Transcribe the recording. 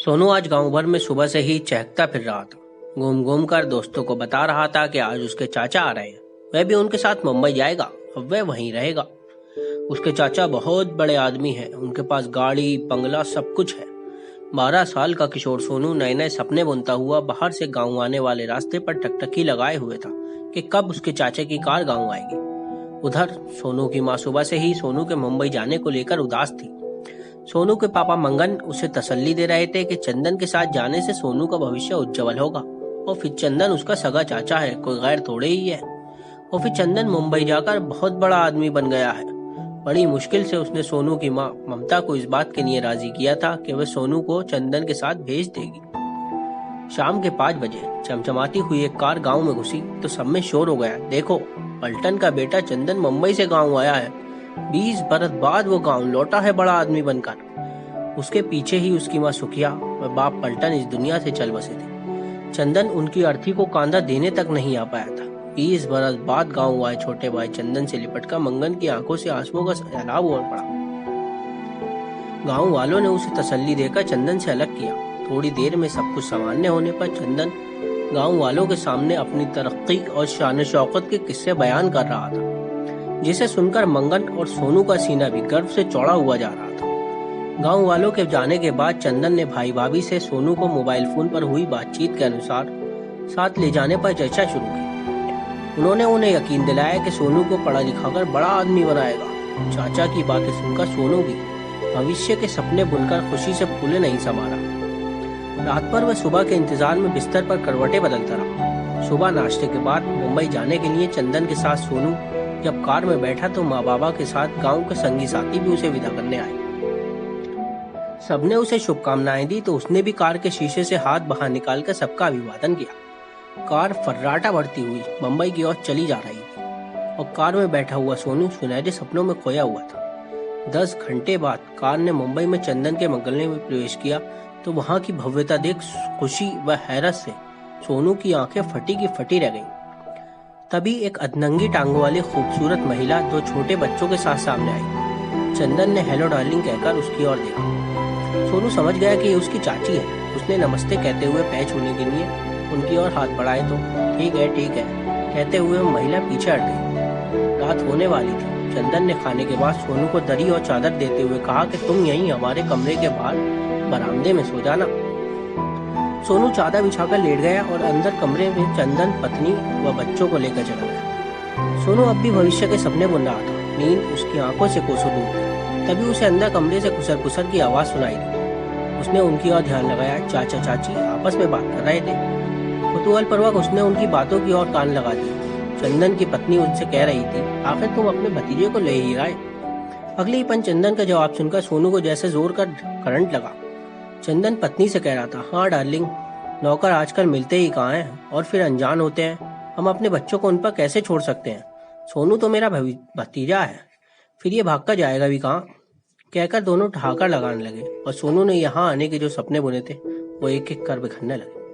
सोनू आज गांव भर में सुबह से ही चहकता फिर रहा था। घूम घूम कर दोस्तों को बता रहा था कि आज उसके चाचा आ रहे हैं, वह भी उनके साथ मुंबई जाएगा, अब वह वहीं रहेगा। उसके चाचा बहुत बड़े आदमी हैं, उनके पास गाड़ी बंगला सब कुछ है। 12 साल का किशोर सोनू नए नए सपने बुनता हुआ बाहर से गाँव आने वाले रास्ते पर टकटकी लगाए हुए था कि कब उसके चाचे की कार गाँव आएगी। उधर सोनू की माँ सुबह से ही सोनू के मुंबई जाने को लेकर उदास थी। सोनू के पापा मंगन उसे तसल्ली दे रहे थे कि चंदन के साथ जाने से सोनू का भविष्य उज्जवल होगा, और फिर चंदन उसका सगा चाचा है, कोई गैर थोड़े ही है। और फिर चंदन मुंबई जाकर बहुत बड़ा आदमी बन गया है। बड़ी मुश्किल से उसने सोनू की माँ ममता को इस बात के लिए राजी किया था कि वह सोनू को चंदन के साथ भेज देगी। शाम के 5 बजे चमचमाती हुई एक कार गांव में घुसी तो सब में शोर हो गया। देखो, पलटन का बेटा चंदन मुंबई से गांव आया है। 20 बरस बाद वो गांव लौटा है बड़ा आदमी बनकर। उसके पीछे ही उसकी माँ सुखिया व बाप पलटन इस दुनिया से चल बसे थे। चंदन उनकी अर्थी को कांधा देने तक नहीं आ पाया था। 20 बरस बाद गांव आए छोटे भाई चंदन से लिपटकर मंगन की आंखों से आंसुओं का सैलाब उमड़ पड़ा। गांव वालों ने उसे तसल्ली देकर चंदन से अलग किया। थोड़ी देर में सब कुछ सामान्य होने पर चंदन गांव वालों के सामने अपनी तरक्की और शान शौकत के किस्से बयान कर रहा था, जिसे सुनकर मंगन और सोनू का सीना भी गर्व से चौड़ा हुआ जा रहा था। गांव वालों के जाने के बाद चंदन ने भाई भाभी से सोनू को मोबाइल फोन पर हुई बातचीत के अनुसार साथ ले जाने पर चर्चा शुरू की। उन्होंने उन्हें यकीन दिलाया कि सोनू को पढ़ा लिखाकर बड़ा आदमी बनाएगा। चाचा की बातें सुनकर सोनू भी भविष्य के सपने बुनकर खुशी से फूले नहीं समा रहा। रात पर वह सुबह के इंतजार में बिस्तर पर करवटें बदलता रहा। सुबह नाश्ते के बाद मुंबई जाने के लिए चंदन के साथ सोनू जब कार में बैठा तो माँ बाबा के साथ गांव के संगी साथी भी उसे विदा करने आए। सबने उसे शुभकामनाएं दी तो उसने भी कार के शीशे से हाथ बाहर निकालकर सबका अभिवादन किया। कार फर्राटा बढ़ती हुई मुंबई की ओर चली जा रही थी और कार में बैठा हुआ सोनू सुनहरे सपनों में खोया हुआ था। 10 घंटे बाद कार ने मुंबई में चंदन के मंगलने में प्रवेश किया तो वहां की भव्यता देख खुशी व हैरत से सोनू की आंखें फटी की फटी रह गईं। तभी एक अधनंगी टांगों वाली खूबसूरत महिला 2 छोटे बच्चों के साथ सामने आई। चंदन ने हेलो डार्लिंग कहकर उसकी ओर देखा। सोनू समझ गया कि ये उसकी चाची है। उसने नमस्ते कहते हुए पैर छूने के लिए उनकी ओर हाथ बढ़ाए तो ठीक है कहते हुए महिला पीछे हट गई। रात होने वाली थी। चंदन ने खाने के बाद सोनू को दरी और चादर देते हुए कहा कि तुम यहीं हमारे कमरे के बाहर बरामदे में सो जाना। सोनू चादर बिछाकर लेट गया और अंदर कमरे में चंदन पत्नी व बच्चों को लेकर चला गया। सोनू अब भी भविष्य के सपने बुन रहा था। नींद उसकी आंखों से कोसों दूर थी। तभी उसे अंदर कमरे से खुसर खुसर की आवाज सुनाई दी। उसने उनकी ओर ध्यान लगाया। चाचा चाची आपस में बात कर रहे थे। कुतूहलपूर्वक उसने उनकी बातों की ओर कान लगा दिए। चंदन की पत्नी उनसे कह रही थी, आखिर तुम अपने भतीजे को ले ही आए। अगले ही पल चंदन का जवाब सुनकर सोनू को जैसे जोर का करंट लगा। चंदन पत्नी से कह रहा था, हाँ डार्लिंग, नौकर आजकल मिलते ही कहाँ हैं, और फिर अनजान होते हैं। हम अपने बच्चों को उन पर कैसे छोड़ सकते हैं। सोनू तो मेरा भतीजा है, फिर ये भाग कर जाएगा भी कहाँ। कहकर दोनों ठहाकर लगाने लगे और सोनू ने यहाँ आने के जो सपने बुने थे वो एक एक कर बिखरने लगे।